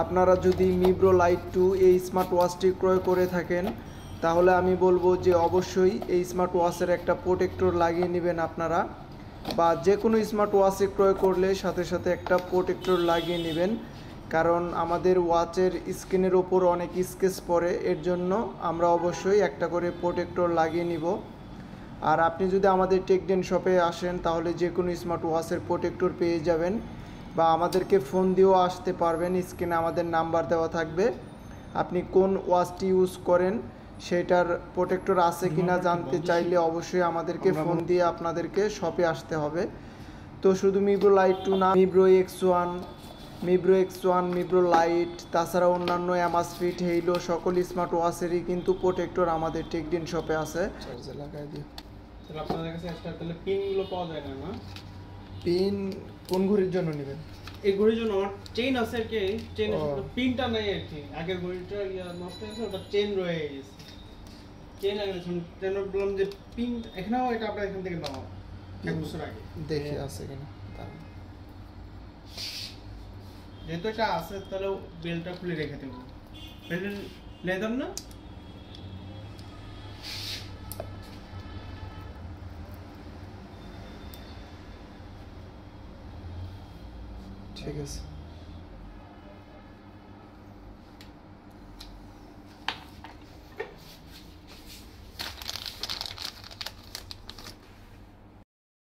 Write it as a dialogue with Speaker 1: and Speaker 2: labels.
Speaker 1: আপনারা যদি মিব্রো লাইট 2 এই স্মার্ট ওয়াচটি ক্রয় করে থাকেন তাহলে আমি বলবো যে অবশ্যই এই স্মার্ট ওয়াচের একটা প্রোটেক্টর লাগিয়ে নেবেন আপনারা, বা যে কোনো স্মার্ট ওয়াচে ক্রয় করলে সাথে সাথে একটা প্রোটেক্টর লাগিয়ে নেবেন, কারণ আমাদের ওয়াচের স্ক্রিনের ওপর অনেক স্কেচ পড়ে, এর জন্য আমরা অবশ্যই একটা করে প্রোটেক্টর লাগিয়ে নিব। আর আপনি যদি আমাদের টেকডেন শপে আসেন তাহলে যে কোনো স্মার্ট ওয়াচের প্রোটেক্টর পেয়ে যাবেন, বা আমাদেরকে ফোন দিয়েও আসতে পারবেন, স্ক্রিনে আমাদের নাম্বার দেওয়া থাকবে। আপনি কোন ওয়াচটি ইউজ করেন সেটার প্রোটেক্টর আছে কিনা জানতে চাইলে অবশ্যই আমাদেরকে ফোন দিয়ে আপনাদেরকে শপে আসতে হবে। তো শুধু মিব্রো লাইট 2 না, মিব্রো X1, মিব্রো লাইট, তাছাড়া অন্যান্য অ্যামাসফিট, হেইলো সকল স্মার্ট ওয়াচেরই কিন্তু প্রোটেক্টর আমাদের টেকডেন শপে আছে। চার্জে লাগাই দিও।
Speaker 2: তাহলে আপনাদের কাছে এক্সট্রা তাহলে পিনগুলো পাওয়া যায় না?
Speaker 1: পিন কোন ঘড়ির জন্য নেবেন?
Speaker 2: এই ঘড়ির জন্য আমার চেইন আছে আর কি, চেইন পিনটা নাই আর কি। আগের ঘড়িটা নষ্ট হয়েছে, ওটা চেইন রয়ে গেছে। চেইন আগে চেইন বললাম যে পিন এখানেও এটা আপনার এখান থেকে নাও, এক বছর আগে
Speaker 1: দেখি আছে কিনা।
Speaker 2: যেহেতু এটা আছে তাহলে বেলটা খুলে রেখে দেবো। বেল লেদার না?
Speaker 1: ঠিক আছে।